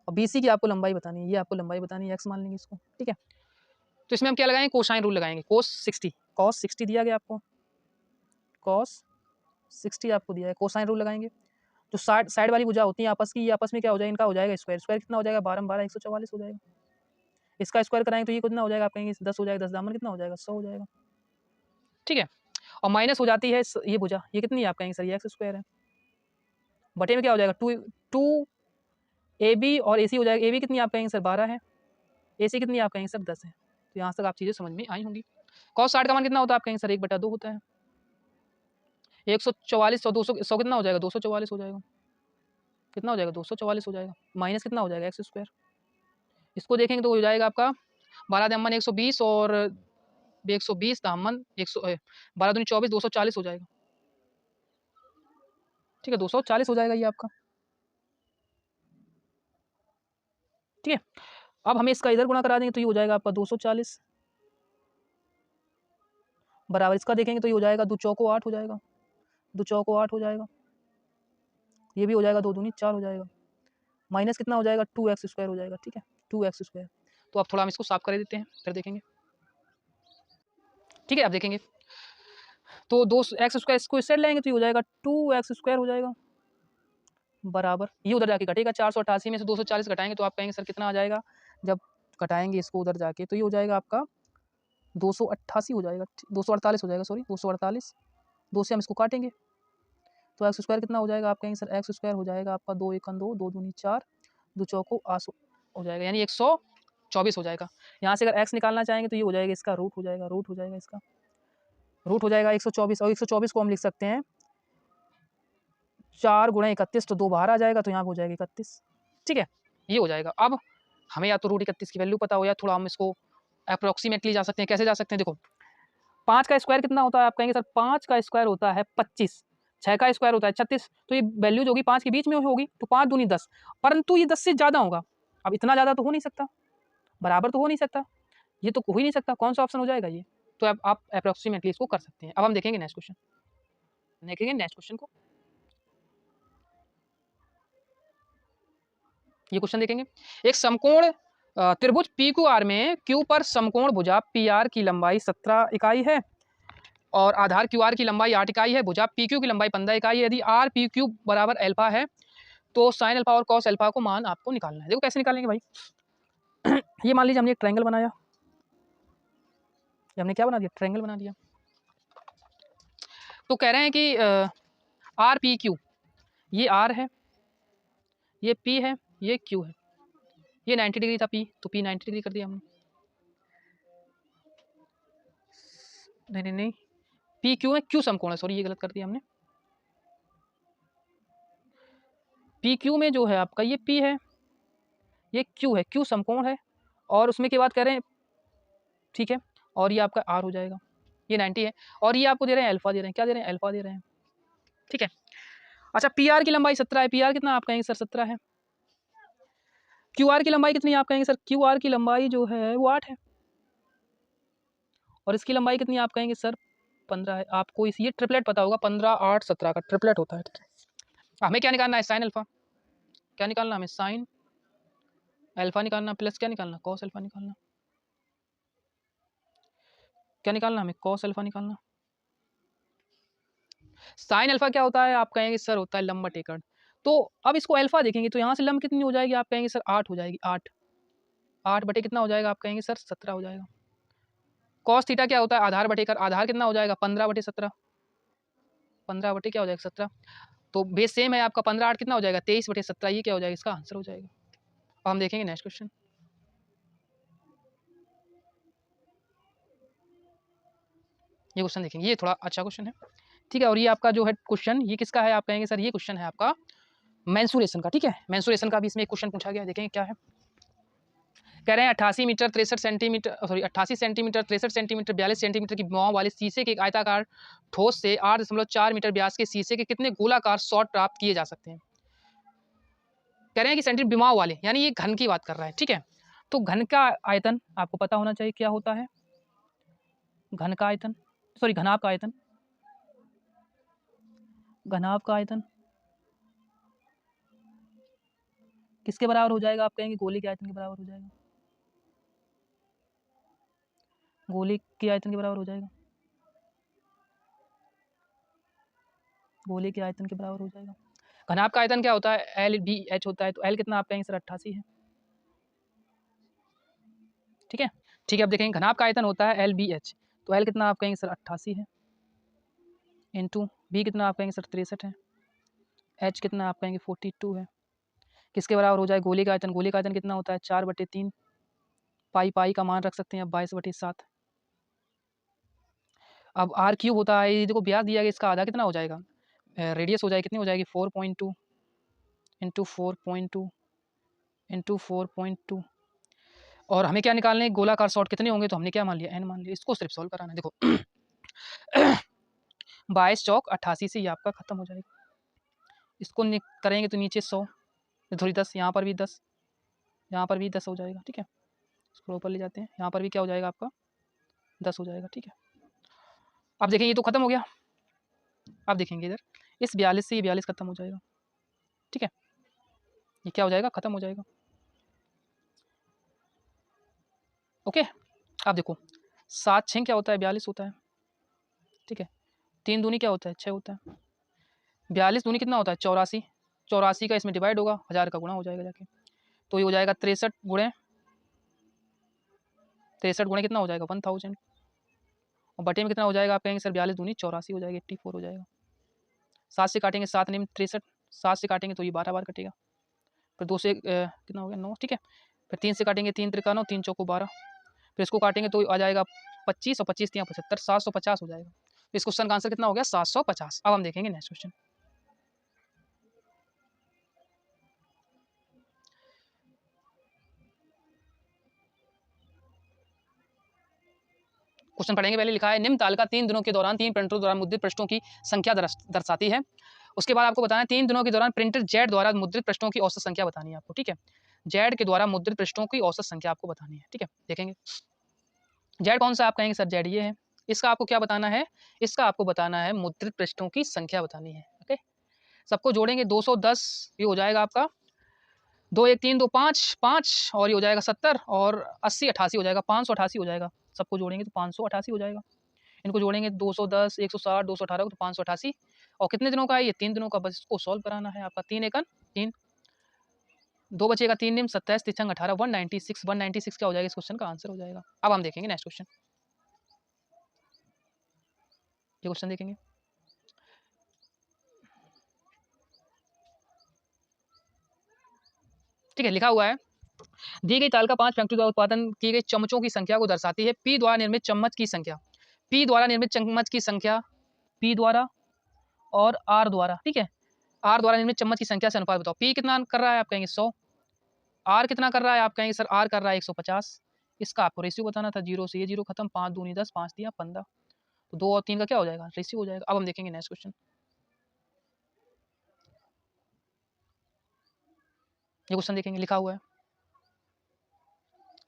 और बी सी की आपको लंबाई बतानी है, ये आपको लंबाई बतानी है, एक्स मान लेंगे इसको। ठीक है, तो इसमें हम क्या लगाएंगे, कोसाइन रूल लगाएंगे, cos 60 दिया गया आपको, cos 60 आपको दिया है, कोसाइन रूल लगाएंगे, जो साइड वाली भुजा होती है आपस की, ये आपस में क्या हो जाएगा, इनका हो जाएगा स्क्वायर, स्क्वायर कितना हो जाएगा 12 12 144 हो जाएगा, इसका स्क्वायर कराएंगे तो ये कितना हो जाएगा, आप कहेंगे 10 हो जाएगा, 10 दामन कितना हो जाएगा 100 हो जाएगा। ठीक है, और माइनस हो जाती है ये भुजा, ये कितनी है आप कहेंगे सर ये एक्स स्क्वायर है, बटे में क्या हो जाएगा 2 ए बी और ए सी हो जाएगा, ए बी कितनी आप कहेंगे सर 12 है, ए सी कितनी आप कहेंगे सर 10 है। तो यहाँ तक आप चीज़ें समझ में आई होंगी। cos 60 का मान कितना होता है आप कहेंगे सर 1/2 होता है, 144 और 200 100 कितना हो जाएगा 244 हो जाएगा, कितना हो जाएगा 244 हो जाएगा, माइनस कितना हो जाएगा एक्स स्क्वायर, इसको देखेंगे तो हो जाएगा आपका 12 दामन 120 और 120 दामन 12 दूनी 24 240 हो जाएगा। ठीक है, 240 हो जाएगा ये आपका। ठीक है, अब हमें इसका इधर गुणा करा देंगे तो ये हो जाएगा आपका 240 बराबर, इसका देखेंगे तो ये हो जाएगा 2 चौको 8 हो जाएगा, 2 चौको 8 हो जाएगा, ये भी हो जाएगा 2 दूनी 4 हो जाएगा, माइनस कितना हो जाएगा 2x स्क्वायर हो जाएगा। ठीक है, 2x स्क्वायर। तो अब थोड़ा हम इसको साफ कर देते हैं, फिर देखेंगे। ठीक है। अब देखेंगे तो 2x² इसको इससे लेंगे तो ये हो जाएगा 2x² हो जाएगा बराबर, ये उधर जाके घटेगा, 488 में से 240 घटाएंगे तो आप कहेंगे सर कितना आ जाएगा, जब घटाएंगे इसको उधर जाके तो ये हो जाएगा आपका 288 हो जाएगा, 248 हो जाएगा, सॉरी 248, 2 से हम इसको काटेंगे तो x² कितना हो जाएगा, आप कहेंगे सर x² हो जाएगा आपका 2 एकम 2, 2 दूनी 4, 2 चौको 8 हो जाएगा, यानी 124 हो जाएगा। यहाँ से अगर x निकालना चाहेंगे तो ये हो जाएगा इसका रूट हो जाएगा, रूट हो जाएगा इसका, रूट हो जाएगा 124, और 124 को हम लिख सकते हैं 4 गुणा 31, तो 2 बाहर आ जाएगा तो यहाँ हो जाएगा 31, ठीक है, ये हो जाएगा। अब हमें या तो रूट 31 की वैल्यू पता हो या थोड़ा हम इसको अप्रोक्सीमेटली जा सकते हैं, कैसे जा सकते हैं, देखो 5 का स्क्वायर कितना होता है, आप कहेंगे सर 5 का स्क्वायर होता है 25, 6 का स्क्वायर होता है 36, तो ये वैल्यू जो होगी 5 के बीच में होगी, तो 5 दूनी 10, परंतु ये 10 से ज़्यादा होगा। अब इतना ज़्यादा तो हो नहीं सकता, बराबर तो हो नहीं सकता, ये तो हो ही नहीं सकता, कौन सा ऑप्शन हो जाएगा ये, तो अब आप अप्रोक्सीमेटली इसको कर सकते हैं। अब हम देखेंगे नेक्स्ट क्वेश्चन, देखेंगे नेक्स्ट क्वेश्चन को, ये क्वेश्चन देखेंगे, एक समकोण त्रिभुज PQR में Q पर समकोण भुजा PR की लंबाई 17 इकाई है और आधार QR की लंबाई 8 इकाई है, भुजा PQ की लंबाई 15 इकाई है। यदि R PQ बराबर अल्फा है तो साइन अल्फा और कॉस अल्फा को मान आपको निकालना है। देखो कैसे निकालेंगे भाई ये मान लीजिए हमने एक ट्रायंगल बनाया, ये हमने क्या बना दिया, ट्रायंगल बना दिया, तो कह रहे हैं कि R PQ, ये R है, ये P है, ये Q है, ये 90 डिग्री था P, तो P 90 डिग्री कर दिया हमने, नहीं P Q है, Q समकोण है, सॉरी ये गलत कर दिया हमने, P Q में जो है आपका ये P है, ये Q है, Q समकोण है, और उसमें के बाद कह रहे हैं ठीक है, और ये आपका R हो जाएगा, ये 90 है, और ये आपको दे रहे हैं अल्फा दे रहे हैं, क्या दे रहे हैं, अल्फा दे रहे हैं, ठीक है। अच्छा PR की लंबाई 17 है, PR कितना आप कहेंगे सर 17 है, QR की लंबाई कितनी आप कहेंगे सर, QR की लंबाई जो है वो 8 है, और इसकी लंबाई कितनी आप कहेंगे सर 15 है। आपको इस ये ट्रिपलेट पता होगा, 15 8 17 का ट्रिपलेट होता है, ठीक है। हमें क्या निकालना है, साइन अल्फा, क्या निकालना हमें, साइन अल्फा निकालना, प्लस क्या निकालना, कॉस अल्फा निकालना, क्या निकालना हमें, कॉस अल्फा निकालना। साइन अल्फा क्या होता है, आप कहेंगे सर होता है लंब टेकड़, तो अब इसको अल्फा देखेंगे तो यहाँ से लंब कितनी हो जाएगी, आप कहेंगे सर 8 हो जाएगी, 8 8 बटे कितना हो जाएगा, आप कहेंगे सर 17 हो जाएगा। कॉस थीटा क्या होता है, आधार बटे कर, आधार कितना हो जाएगा 15 बटे 17, 15 बटे क्या हो जाएगा 17, तो बेस सेम है आपका, 15 8 कितना हो जाएगा 23 बटे 17, ये क्या हो जाएगा, इसका आंसर हो जाएगा। अब हम देखेंगे नेक्स्ट क्वेश्चन, ये क्वेश्चन देखेंगे, ये थोड़ा अच्छा क्वेश्चन है, ठीक है। और ये आपका जो है क्वेश्चन, ये किसका है, आप कहेंगे सर ये क्वेश्चन है आपका मेंसुरेशन का, ठीक है, मेंसुरेशन का भी इसमें एक क्वेश्चन पूछा गया है, देखेंगे क्या है। कह रहे हैं 88 metre 63 centimetre, sorry 88 centimetre 63 centimetre 42 centimetre की विमाओं वाले शीशे के एक आयताकार ठोस से 8.4 मीटर व्यास के शीशे के कितने गोलाकार शॉट प्राप्त किए जा सकते हैं। कह रहे हैं कि सेंटीमीटर विमाओं वाले, यानी ये घन की बात कर रहा है, ठीक है। तो घन का आयतन आपको पता होना चाहिए क्या होता है, घन का आयतन, सॉरी घनाभ का आयतन, घनाभ का आयतन किसके बराबर हो जाएगा, आप कहेंगे गोले के आयतन के बराबर हो जाएगा, गोले के आयतन के बराबर हो जाएगा, गोले के आयतन के बराबर हो जाएगा। घनाभ का आयतन क्या होता है, LBH होता है, तो L कितना आप कहेंगे सर 88 है, ठीक है, ठीक है। अब देखेंगे घनाभ का आयतन होता है LBH, तो L कितना आप कहेंगे सर 88 है, इंटू B कितना आप कहेंगे सर 63 है, H कितना आप कहेंगे 42 है, किसके बराबर हो जाए, गोले का आयतन, गोले का आयतन कितना होता है 4/3, पाई पाई का मान रख सकते हैं अब 22/7। अब R क्यूब होता है, ये देखो व्यास दिया गया, इसका आधा कितना हो जाएगा, रेडियस हो जाएगी कितनी हो जाएगी 4.2 इंटू 4.2 इंटू 4.2, और हमें क्या निकालने हैं, गोलाकार शॉट कितने होंगे, तो हमने क्या मान लिया, n मान लिया, इसको सिर्फ सॉल्व कराना है। देखो 22 चौक 88 से ये आपका खत्म हो जाएगा, इसको करेंगे तो नीचे 100, थोड़ी 10, यहाँ पर भी 10, यहाँ पर भी 10 हो जाएगा, ठीक है। इसको ऊपर ले जाते हैं, यहाँ पर भी क्या हो जाएगा आपका 10 हो जाएगा, ठीक है। अब देखें ये तो खत्म हो गया, अब देखेंगे इधर इस 42 से ये 42 खत्म हो जाएगा, ठीक है, ये क्या हो जाएगा, खत्म हो जाएगा, ओके। अब देखो 7 6 क्या होता है 42 होता है, ठीक है। 3 दूनी क्या होता है 6 होता है। 42 दूनी कितना होता है 84, 84 का इसमें डिवाइड होगा, 1000 का गुणा हो जाएगा जाके, तो ये हो जाएगा 63 गुणे 63 गुणे कितना हो जाएगा 1000, और बटे में कितना हो जाएगा आप कहेंगे सर 42 दूनी 84 हो जाएगा, 84 हो जाएगा। 7 से काटेंगे 7 निम 63, 7 से काटेंगे तो ये 12 बार कटेगा, फिर 2 से कितना हो गया 9, ठीक है। फिर 3 से काटेंगे 3 त्रिका 9, 3 चौको 12, फिर इसको काटेंगे तो आ जाएगा 25 और 25 3 75, 750 हो जाएगा। तो इस क्वेश्चन का आंसर कितना हो गया 750। अब हम देखेंगे नेक्स्ट क्वेश्चन। क्वेश्चन पढ़ेंगे, पहले लिखा है निम्न तालिका 3 दिनों के दौरान 3 प्रिंटरों द्वारा मुद्रित पृष्ठों की संख्या दर्शाती है। उसके बाद आपको बताना है 3 दिनों के दौरान प्रिंटर जेड द्वारा मुद्रित पृष्ठों की औसत संख्या बतानी है आपको, ठीक है। जेड के द्वारा मुद्रित पृष्ठों की औसत संख्या आपको बतानी है, ठीक है। देखेंगे जेड कौन सा आप कहेंगे सर जेड ये है, इसका आपको क्या बताना है, इसका आपको बताना है मुद्रित पृष्ठों की संख्या बतानी है, ओके। सबको जोड़ेंगे 210, ये हो जाएगा आपका 2 1 3 2 5 5, और ये हो जाएगा 70, और 80 88 हो जाएगा, 588 हो जाएगा। सबको जोड़ेंगे तो 588 हो जाएगा। इनको जोड़ेंगे 210 160 218 को तो 588, और कितने दिनों का है ये 3 दिनों का, बस इसको सॉल्व कराना है आपका। 3 एकन 3, 2 बचेगा 3 निम 27 3 18 196, 196 क्या हो जाएगा इस क्वेश्चन का आंसर हो जाएगा। अब हम देखेंगे नेक्स्ट क्वेश्चन, ये क्वेश्चन देखेंगे। ठीक है, लिखा हुआ है दी गई तालिका 5 फैक्ट्री द्वारा उत्पादन की गई चम्मचों की संख्या को दर्शाती है। पी द्वारा निर्मित चम्मच की संख्या, पी द्वारा निर्मित चम्मच की संख्या, पी द्वारा और आर द्वारा, ठीक है। आर द्वारा निर्मित चम्मच की संख्या से अनुपात बताओ। पी कितना कर रहा है आप कहेंगे 100, आर कितना कर रहा है आप कहेंगे सर आर कर रहा है 150। इसका आपको रेशियो बताना था, 0 से ये 0 खत्म, 5 दूनी 10, 5 दिया 15, तो 2 और 3 का क्या हो जाएगा रेशियो हो जाएगा। अब हम देखेंगे नेक्स्ट क्वेश्चन, ये क्वेश्चन देखेंगे, लिखा हुआ है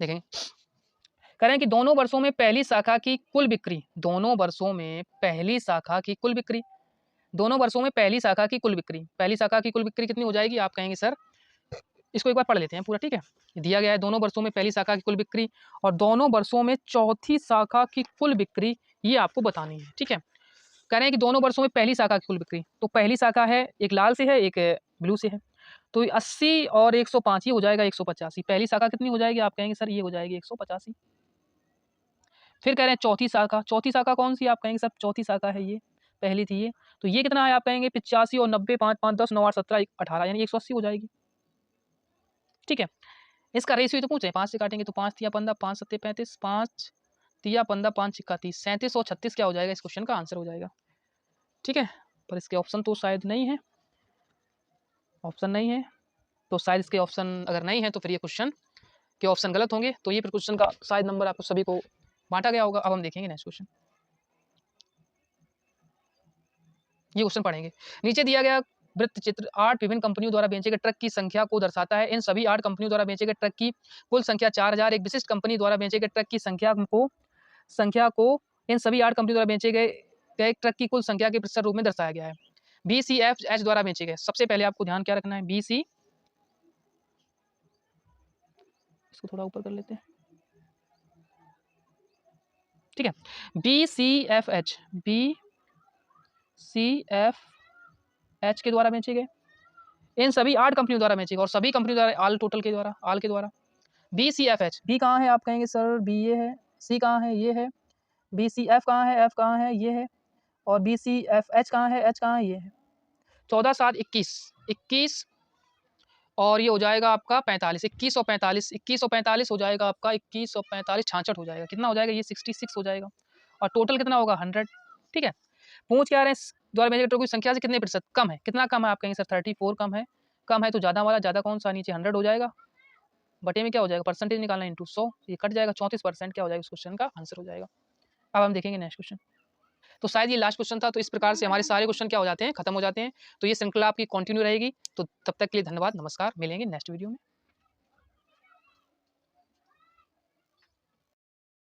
देखेंगे। कह रहे हैं कि दोनों वर्षों में पहली शाखा की कुल बिक्री, दोनों वर्षों में पहली शाखा की कुल बिक्री, दोनों वर्षों में पहली शाखा की कुल बिक्री, पहली शाखा की कुल बिक्री कितनी हो जाएगी आप कहेंगे सर, इसको एक बार पढ़ लेते हैं पूरा, ठीक है। दिया गया है दोनों वर्षों में पहली शाखा की कुल बिक्री और दोनों वर्षों में चौथी शाखा की कुल बिक्री, ये आपको बतानी है, ठीक है। कह रहे हैं कि दोनों वर्षों में पहली शाखा की कुल बिक्री, तो पहली शाखा है एक लाल से है एक ब्लू से है, तो 80 और 105 ये हो जाएगा 185। पहली शाखा कितनी हो जाएगी आप कहेंगे सर ये हो जाएगी 185। फिर कह रहे हैं चौथी शाखा, चौथी शाखा कौन सी आप कहेंगे सर चौथी शाखा है ये, पहली थी ये, तो ये कितना है आप कहेंगे 85 और 90 5 5 10 9 8 17 18 यानी 180 हो जाएगी, ठीक है। इसका रेशियो तो पूछे 5 से काटेंगे तो 5 तिया 15 5 7 35 5 तिया 15 5 सिक्का 30 37 और 36 क्या हो जाएगा इस क्वेश्चन का आंसर हो जाएगा, ठीक है। पर इसके ऑप्शन तो शायद नहीं है, ऑप्शन नहीं है, तो शायद इसके ऑप्शन अगर नहीं है तो फिर ये क्वेश्चन के ऑप्शन गलत होंगे, तो ये फिर क्वेश्चन का शायद नंबर आपको सभी को बांटा गया होगा। अब हम देखेंगे नेक्स्ट क्वेश्चन, ये क्वेश्चन पढ़ेंगे। नीचे दिया गया वृत्त चित्र 8 विभिन्न कंपनियों द्वारा बेचे गए ट्रक की संख्या को दर्शाता है। इन सभी 8 कंपनियों द्वारा बेचे गए ट्रक की कुल संख्या 4000, एक विशिष्ट कंपनी द्वारा बेचे गए ट्रक की संख्या को इन सभी 8 कंपनियों द्वारा बेचे गए ट्रक की कुल संख्या के प्रतिशत रूप में दर्शाया गया है। BCFH द्वारा बेचे गए, सबसे पहले आपको ध्यान क्या रखना है, BC, इसको थोड़ा ऊपर कर लेते हैं, ठीक है। BCFH के द्वारा बेचे गए, इन सभी 8 कंपनियों द्वारा बेचे गए और सभी कंपनियों द्वारा आल टोटल के द्वारा, आल के द्वारा। BCFH, बी कहाँ है आप कहेंगे सर बी ये है, सी कहाँ है ये है, BCF कहाँ है, एफ कहाँ है ये है, और BCFH कहाँ है, एच कहाँ है ये है। 14 7 21 और ये हो जाएगा आपका 45, 21 और 45 हो जाएगा आपका, 21 और 45 66 हो जाएगा, कितना हो जाएगा ये 66 हो जाएगा, और टोटल कितना होगा 100, ठीक है। पूछ क्या रहे हैं द्वारा बेचे गए ट्रक की संख्या से कितने प्रतिशत कम है, कितना कम है आप कहेंगे सर 34 कम है, कम है तो ज़्यादा वाला ज़्यादा कौन सा, नीचे 100 हो जाएगा, बटे में क्या हो जाएगा परसेंटेज निकालना इंटू 100, ये कट जाएगा 34% क्या हो जाएगा इस क्वेश्चन का आंसर हो जाएगा। अब हम देखेंगे नेक्स्ट क्वेश्चन, तो शायद ये लास्ट क्वेश्चन था, तो इस प्रकार से हमारे सारे क्वेश्चन क्या हो जाते हैं खत्म हो जाते हैं, तो ये श्रृंखला आपकी कंटिन्यू रहेगी। तो तब तक के लिए धन्यवाद, नमस्कार, मिलेंगे नेक्स्ट वीडियो में।